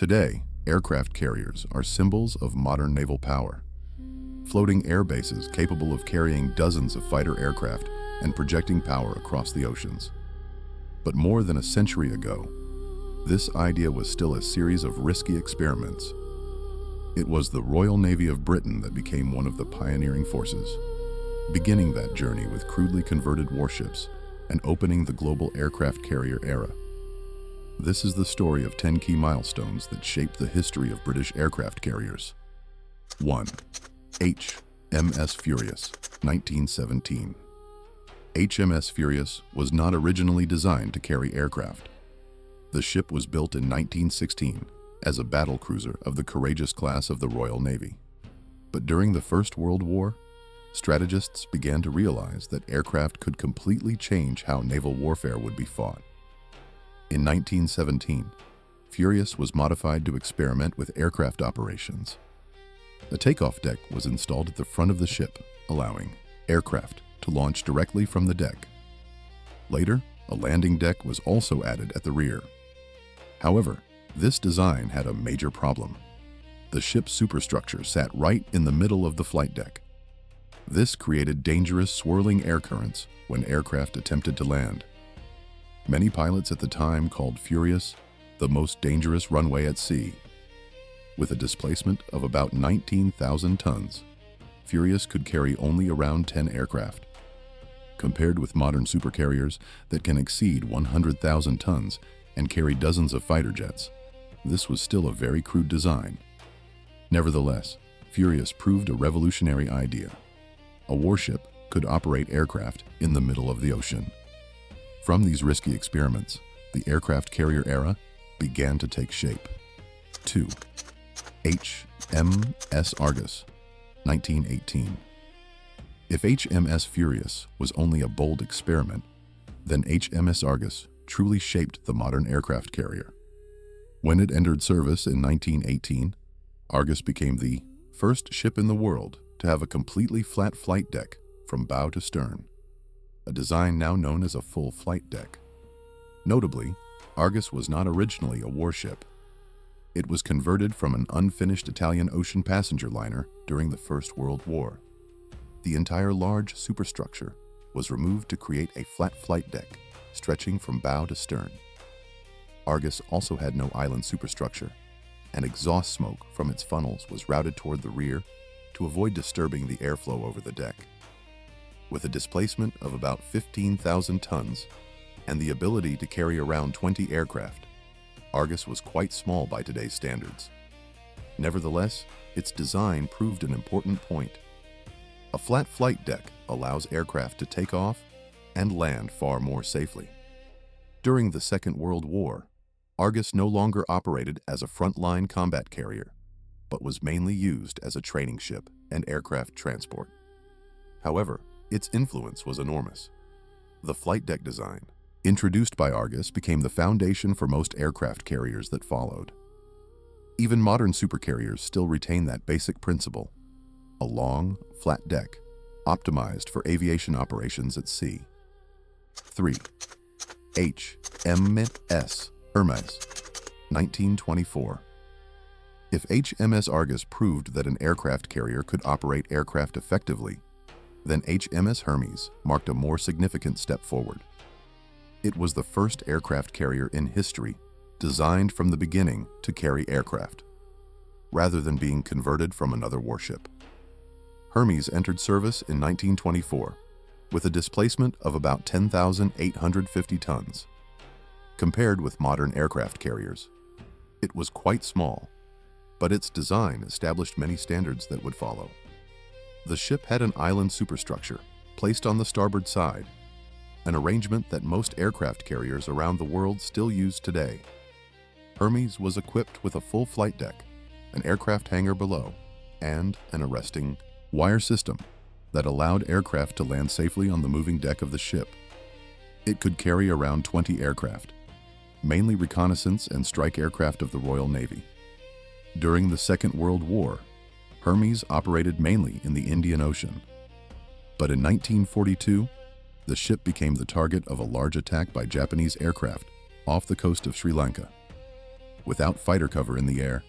Today, aircraft carriers are symbols of modern naval power. Floating air bases capable of carrying dozens of fighter aircraft and projecting power across the oceans. But more than a century ago, this idea was still a series of risky experiments. It was the Royal Navy of Britain that became one of the pioneering forces, beginning that journey with crudely converted warships and opening the global aircraft carrier era. This is the story of 10 key milestones that shaped the history of British aircraft carriers. 1. HMS Furious, 1917. HMS Furious was not originally designed to carry aircraft. The ship was built in 1916 as a battle cruiser of the courageous class of the Royal Navy. But during the First World War, strategists began to realize that aircraft could completely change how naval warfare would be fought. In 1917, Furious was modified to experiment with aircraft operations. A takeoff deck was installed at the front of the ship, allowing aircraft to launch directly from the deck. Later, a landing deck was also added at the rear. However, this design had a major problem. The ship's superstructure sat right in the middle of the flight deck. This created dangerous swirling air currents when aircraft attempted to land. Many pilots at the time called Furious the most dangerous runway at sea. With a displacement of about 19,000 tons, Furious could carry only around 10 aircraft. Compared with modern supercarriers that can exceed 100,000 tons and carry dozens of fighter jets, this was still a very crude design. Nevertheless, Furious proved a revolutionary idea. A warship could operate aircraft in the middle of the ocean. From these risky experiments, the aircraft carrier era began to take shape. 2. HMS Argus, 1918. If HMS Furious was only a bold experiment, then HMS Argus truly shaped the modern aircraft carrier. When it entered service in 1918, Argus became the first ship in the world to have a completely flat flight deck from bow to stern, a design now known as a full flight deck. Notably, Argus was not originally a warship. It was converted from an unfinished Italian ocean passenger liner during the First World War. The entire large superstructure was removed to create a flat flight deck stretching from bow to stern. Argus also had no island superstructure, and exhaust smoke from its funnels was routed toward the rear to avoid disturbing the airflow over the deck. With a displacement of about 15,000 tons and the ability to carry around 20 aircraft, Argus was quite small by today's standards. Nevertheless, its design proved an important point. A flat flight deck allows aircraft to take off and land far more safely. During the Second World War, Argus no longer operated as a frontline combat carrier, but was mainly used as a training ship and aircraft transport. However, its influence was enormous. The flight deck design, introduced by Argus, became the foundation for most aircraft carriers that followed. Even modern supercarriers still retain that basic principle: a long, flat deck, optimized for aviation operations at sea. 3. HMS Hermes, 1924. If HMS Argus proved that an aircraft carrier could operate aircraft effectively, then HMS Hermes marked a more significant step forward. It was the first aircraft carrier in history designed from the beginning to carry aircraft, rather than being converted from another warship. Hermes entered service in 1924 with a displacement of about 10,850 tons. Compared with modern aircraft carriers, it was quite small, but its design established many standards that would follow. The ship had an island superstructure placed on the starboard side, an arrangement that most aircraft carriers around the world still use today. Hermes was equipped with a full flight deck, an aircraft hangar below, and an arresting wire system that allowed aircraft to land safely on the moving deck of the ship. It could carry around 20 aircraft, mainly reconnaissance and strike aircraft of the Royal Navy. During the Second World War, Hermes operated mainly in the Indian Ocean. But in 1942, the ship became the target of a large attack by Japanese aircraft off the coast of Sri Lanka. Without fighter cover in the air,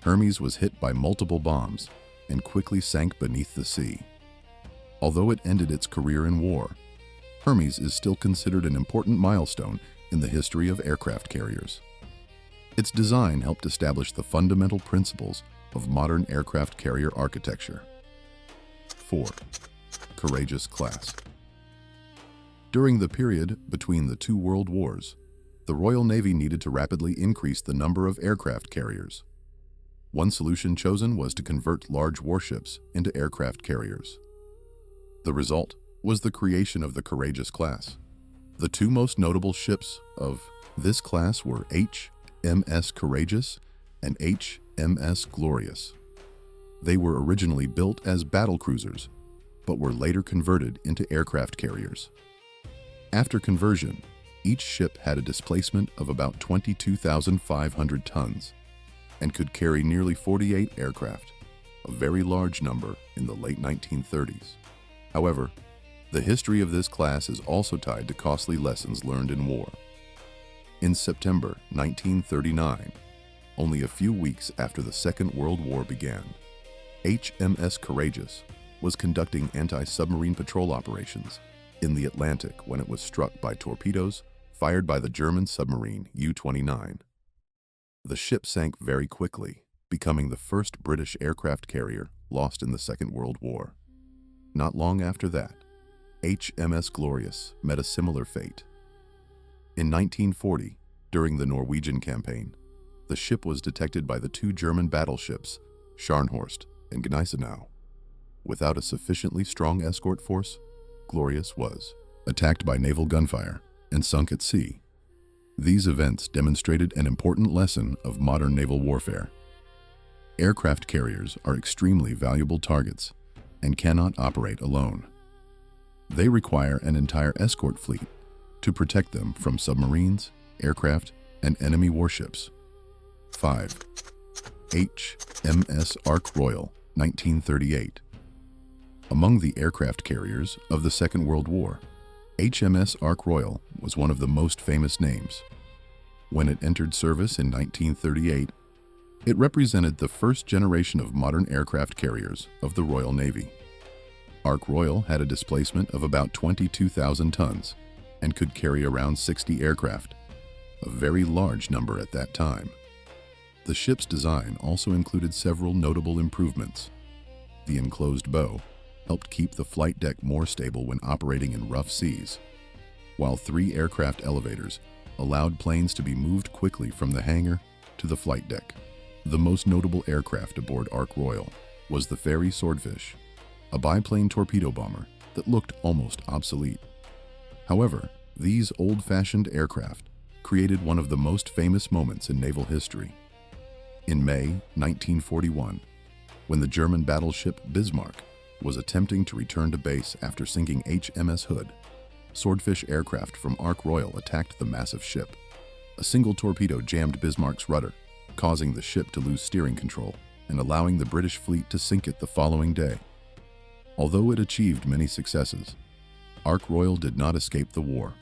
Hermes was hit by multiple bombs and quickly sank beneath the sea. Although it ended its career in war, Hermes is still considered an important milestone in the history of aircraft carriers. Its design helped establish the fundamental principles of modern aircraft carrier architecture. 4. Courageous class. During the period between the two world wars, the Royal Navy needed to rapidly increase the number of aircraft carriers. One solution chosen was to convert large warships into aircraft carriers. The result was the creation of the Courageous class. The two most notable ships of this class were HMS Courageous and HMS Glorious. They were originally built as battle cruisers, but were later converted into aircraft carriers. After conversion, each ship had a displacement of about 22,500 tons and could carry nearly 48 aircraft, a very large number in the late 1930s. However, the history of this class is also tied to costly lessons learned in war. In September 1939, only a few weeks after the Second World War began, HMS Courageous was conducting anti-submarine patrol operations in the Atlantic when it was struck by torpedoes fired by the German submarine U-29. The ship sank very quickly, becoming the first British aircraft carrier lost in the Second World War. Not long after that, HMS Glorious met a similar fate. In 1940, during the Norwegian campaign, the ship was detected by the two German battleships, Scharnhorst and Gneisenau. Without a sufficiently strong escort force, Glorious was attacked by naval gunfire and sunk at sea. These events demonstrated an important lesson of modern naval warfare. Aircraft carriers are extremely valuable targets and cannot operate alone. They require an entire escort fleet to protect them from submarines, aircraft, and enemy warships. 5. HMS Ark Royal, 1938. Among the aircraft carriers of the Second World War, HMS Ark Royal was one of the most famous names. When it entered service in 1938, it represented the first generation of modern aircraft carriers of the Royal Navy. Ark Royal had a displacement of about 22,000 tons and could carry around 60 aircraft, a very large number at that time. The ship's design also included several notable improvements. The enclosed bow helped keep the flight deck more stable when operating in rough seas, while 3 aircraft elevators allowed planes to be moved quickly from the hangar to the flight deck. The most notable aircraft aboard Ark Royal was the Fairey Swordfish, a biplane torpedo bomber that looked almost obsolete. However, these old-fashioned aircraft created one of the most famous moments in naval history. In May 1941, when the German battleship Bismarck was attempting to return to base after sinking HMS Hood, Swordfish aircraft from Ark Royal attacked the massive ship. A single torpedo jammed Bismarck's rudder, causing the ship to lose steering control and allowing the British fleet to sink it the following day. Although it achieved many successes, Ark Royal did not escape the war.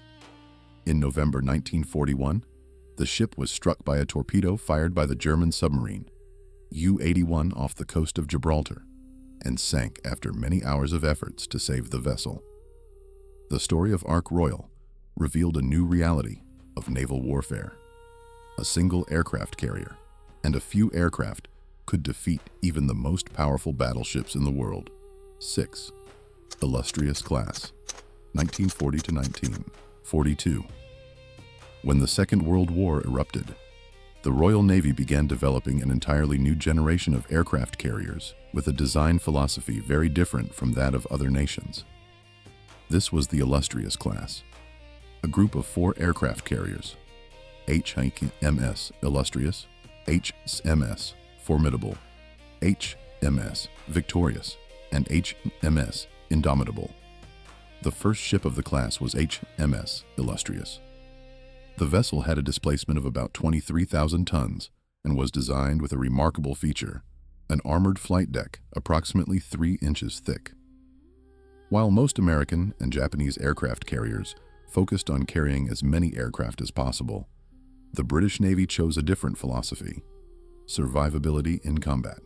In November 1941, the ship was struck by a torpedo fired by the German submarine U-81 off the coast of Gibraltar and sank after many hours of efforts to save the vessel. The story of Ark Royal revealed a new reality of naval warfare. A single aircraft carrier and a few aircraft could defeat even the most powerful battleships in the world. 6. Illustrious class, 1940 to 1942. When the Second World War erupted, the Royal Navy began developing an entirely new generation of aircraft carriers with a design philosophy very different from that of other nations. This was the Illustrious class, a group of 4 aircraft carriers: HMS Illustrious, HMS Formidable, HMS Victorious, and HMS Indomitable. The first ship of the class was HMS Illustrious. The vessel had a displacement of about 23,000 tons and was designed with a remarkable feature: an armored flight deck approximately 3 inches thick. While most American and Japanese aircraft carriers focused on carrying as many aircraft as possible, the British Navy chose a different philosophy: survivability in combat.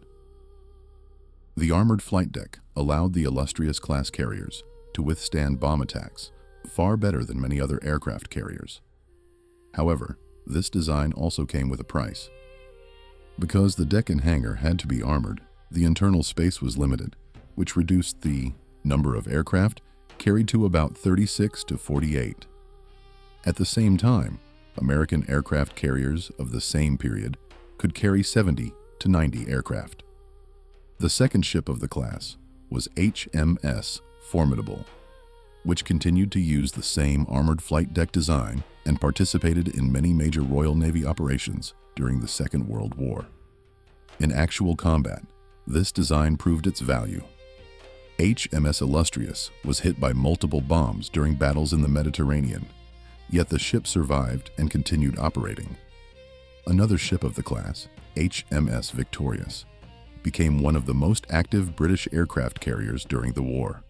The armored flight deck allowed the Illustrious class carriers to withstand bomb attacks far better than many other aircraft carriers. However, this design also came with a price. Because the deck and hangar had to be armored, the internal space was limited, which reduced the number of aircraft carried to about 36 to 48. At the same time, American aircraft carriers of the same period could carry 70 to 90 aircraft. The second ship of the class was HMS Formidable, which continued to use the same armored flight deck design and participated in many major Royal Navy operations during the Second World War. In actual combat, this design proved its value. HMS Illustrious was hit by multiple bombs during battles in the Mediterranean, yet the ship survived and continued operating. Another ship of the class, HMS Victorious, became one of the most active British aircraft carriers during the war.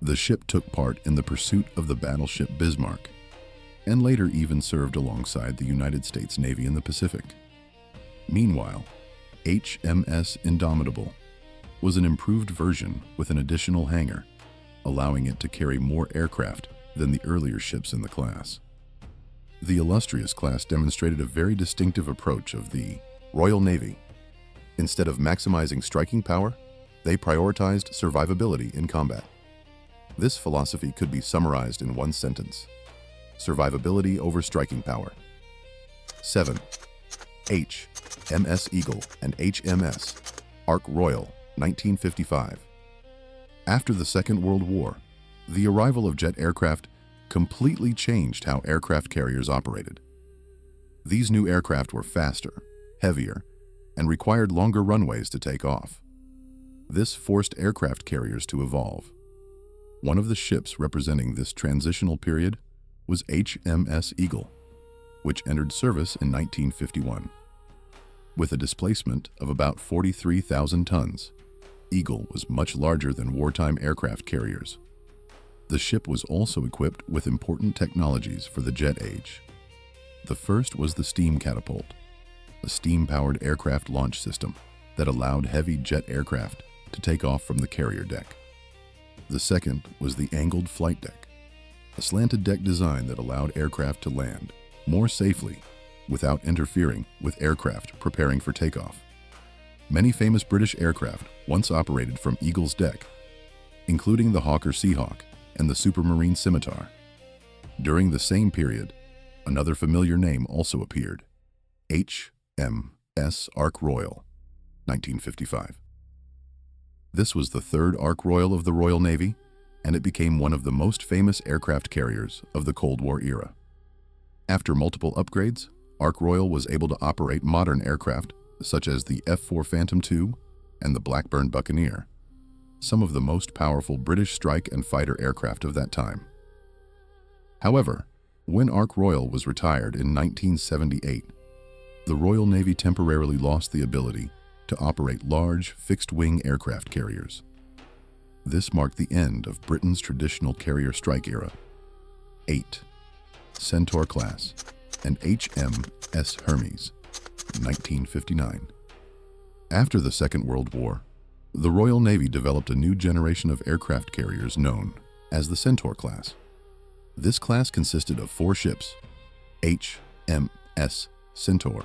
The ship took part in the pursuit of the battleship Bismarck, and later even served alongside the United States Navy in the Pacific. Meanwhile, HMS Indomitable was an improved version with an additional hangar, allowing it to carry more aircraft than the earlier ships in the class. The Illustrious class demonstrated a very distinctive approach of the Royal Navy. Instead of maximizing striking power, they prioritized survivability in combat. This philosophy could be summarized in one sentence: survivability over striking power. 7. HMS Eagle and HMS Ark Royal, 1955. After the Second World War, the arrival of jet aircraft completely changed how aircraft carriers operated. These new aircraft were faster, heavier, and required longer runways to take off. This forced aircraft carriers to evolve. One of the ships representing this transitional period was HMS Eagle, which entered service in 1951. With a displacement of about 43,000 tons, Eagle was much larger than wartime aircraft carriers. The ship was also equipped with important technologies for the jet age. The first was the steam catapult, a steam-powered aircraft launch system that allowed heavy jet aircraft to take off from the carrier deck. The second was the angled flight deck, a slanted deck design that allowed aircraft to land more safely without interfering with aircraft preparing for takeoff. Many famous British aircraft once operated from Eagle's deck, including the Hawker Seahawk and the Supermarine Scimitar. During the same period, another familiar name also appeared: HMS Ark Royal, 1955. This was the third Ark Royal of the Royal Navy, and it became one of the most famous aircraft carriers of the Cold War era. After multiple upgrades, Ark Royal was able to operate modern aircraft such as the F-4 Phantom II and the Blackburn Buccaneer, some of the most powerful British strike and fighter aircraft of that time. However, when Ark Royal was retired in 1978, the Royal Navy temporarily lost the ability to operate large, fixed-wing aircraft carriers. This marked the end of Britain's traditional carrier strike era. 8. Centaur class and HMS Hermes, 1959. After the Second World War, the Royal Navy developed a new generation of aircraft carriers known as the Centaur class. This class consisted of 4 ships: HMS Centaur,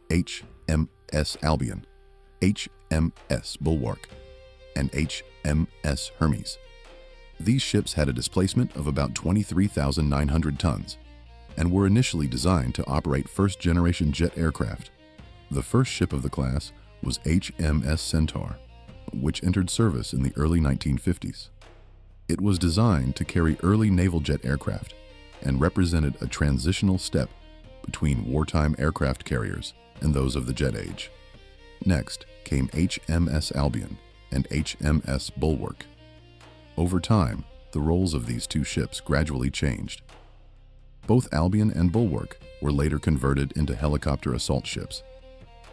HMS Albion, HMS Bulwark, and HMS Hermes. These ships had a displacement of about 23,900 tons and were initially designed to operate first-generation jet aircraft. The first ship of the class was HMS Centaur, which entered service in the early 1950s. It was designed to carry early naval jet aircraft and represented a transitional step between wartime aircraft carriers and those of the jet age. Next came HMS Albion and HMS Bulwark. Over time, the roles of these two ships gradually changed. Both Albion and Bulwark were later converted into helicopter assault ships,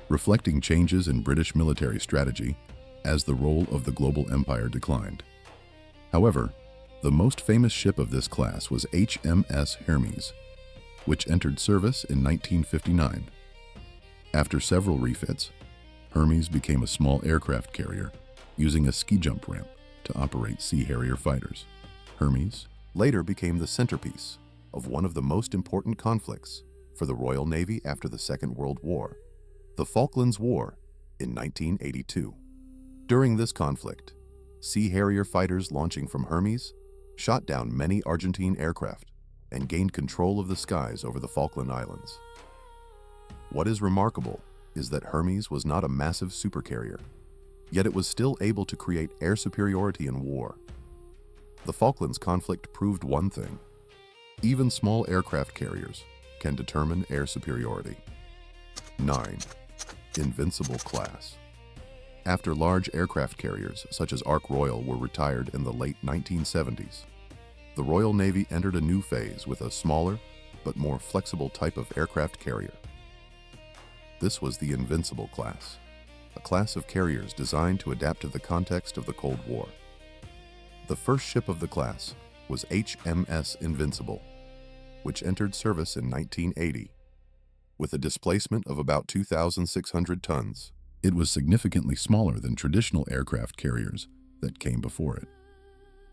reflecting changes in British military strategy as the role of the global empire declined. However, the most famous ship of this class was HMS Hermes. which entered service in 1959. After several refits, Hermes became a small aircraft carrier using a ski jump ramp to operate Sea Harrier fighters. Hermes later became the centerpiece of one of the most important conflicts for the Royal Navy after the Second World War, the Falklands War in 1982. During this conflict, Sea Harrier fighters launching from Hermes shot down many Argentine aircraft and gained control of the skies over the Falkland Islands. What is remarkable is that Hermes was not a massive supercarrier, yet it was still able to create air superiority in war. The Falklands conflict proved one thing: even small aircraft carriers can determine air superiority. 9. Invincible class. After large aircraft carriers such as Ark Royal were retired in the late 1970s, the Royal Navy entered a new phase with a smaller but more flexible type of aircraft carrier. This was the Invincible class, a class of carriers designed to adapt to the context of the Cold War. The first ship of the class was HMS Invincible, which entered service in 1980. With a displacement of about 2,600 tons, it was significantly smaller than traditional aircraft carriers that came before it.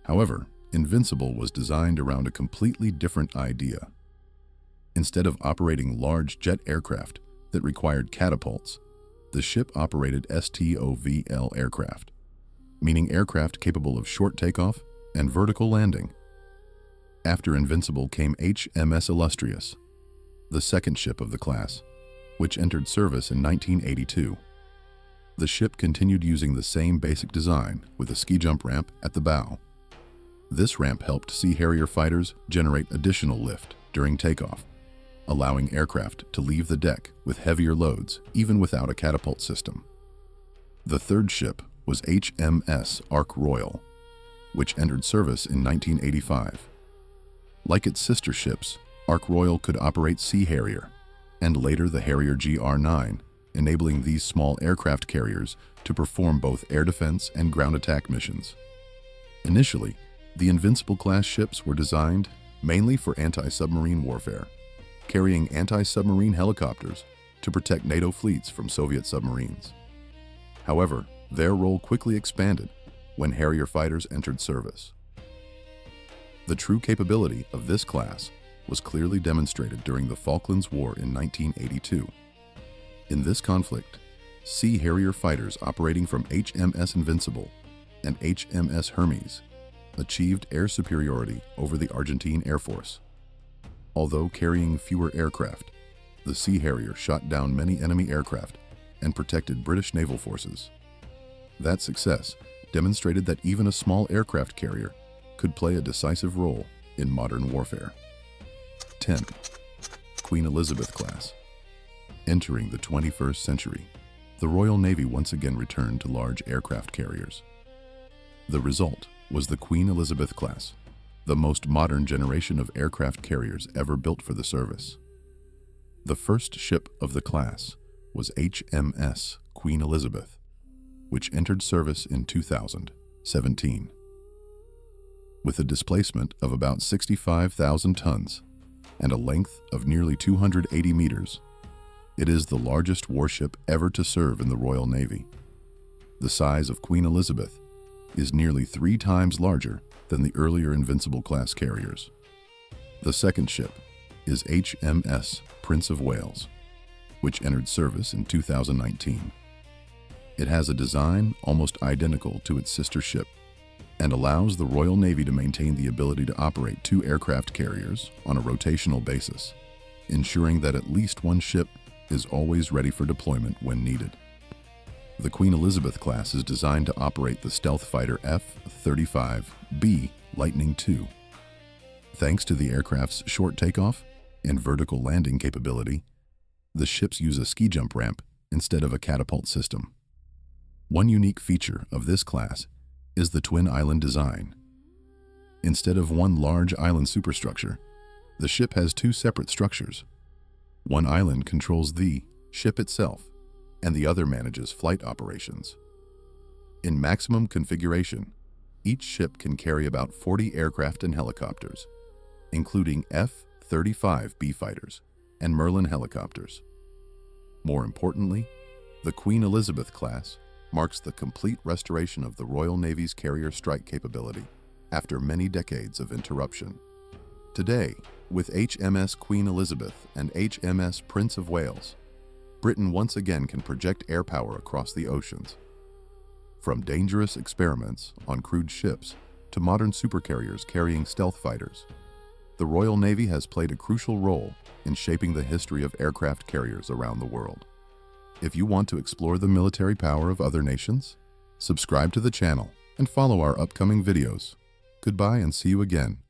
However, Invincible was designed around a completely different idea. Instead of operating large jet aircraft that required catapults, the ship operated STOVL aircraft, meaning aircraft capable of short takeoff and vertical landing. After Invincible came HMS Illustrious, the second ship of the class, which entered service in 1982. The ship continued using the same basic design with a ski jump ramp at the bow. This ramp helped Sea Harrier fighters generate additional lift during takeoff, allowing aircraft to leave the deck with heavier loads even without a catapult system. The third ship was HMS Ark Royal, which entered service in 1985. Like its sister ships, Ark Royal could operate Sea Harrier, and later the Harrier GR9, enabling these small aircraft carriers to perform both air defense and ground attack missions. Initially, the Invincible-class ships were designed mainly for anti-submarine warfare, carrying anti-submarine helicopters to protect NATO fleets from Soviet submarines. However, their role quickly expanded when Harrier fighters entered service. The true capability of this class was clearly demonstrated during the Falklands War in 1982. In this conflict, Sea Harrier fighters operating from HMS Invincible and HMS Hermes achieved air superiority over the Argentine Air Force. Although carrying fewer aircraft, the Sea Harrier shot down many enemy aircraft and protected British naval forces. That success demonstrated that even a small aircraft carrier could play a decisive role in modern warfare. 10. Queen Elizabeth class. Entering the 21st century, the Royal Navy once again returned to large aircraft carriers. The result was the Queen Elizabeth class, the most modern generation of aircraft carriers ever built for the service. The first ship of the class was HMS Queen Elizabeth, which entered service in 2017. With a displacement of about 65,000 tons and a length of nearly 280 meters, it is the largest warship ever to serve in the Royal Navy. The size of Queen Elizabeth is nearly 3 times larger than the earlier Invincible-class carriers. The second ship is HMS Prince of Wales, which entered service in 2019. It has a design almost identical to its sister ship and allows the Royal Navy to maintain the ability to operate 2 aircraft carriers on a rotational basis, ensuring that at least one ship is always ready for deployment when needed. The Queen Elizabeth class is designed to operate the stealth fighter F-35B Lightning II. Thanks to the aircraft's short takeoff and vertical landing capability, the ships use a ski jump ramp instead of a catapult system. One unique feature of this class is the twin island design. Instead of one large island superstructure, the ship has 2 separate structures. One island controls the ship itself, and the other manages flight operations. In maximum configuration, each ship can carry about 40 aircraft and helicopters, including 35 B fighters, and Merlin helicopters. More importantly, the Queen Elizabeth class marks the complete restoration of the Royal Navy's carrier strike capability after many decades of interruption. Today, with HMS Queen Elizabeth and HMS Prince of Wales, Britain once again can project air power across the oceans. From dangerous experiments on crewed ships to modern supercarriers carrying stealth fighters, the Royal Navy has played a crucial role in shaping the history of aircraft carriers around the world. If you want to explore the military power of other nations, subscribe to the channel and follow our upcoming videos. Goodbye and see you again.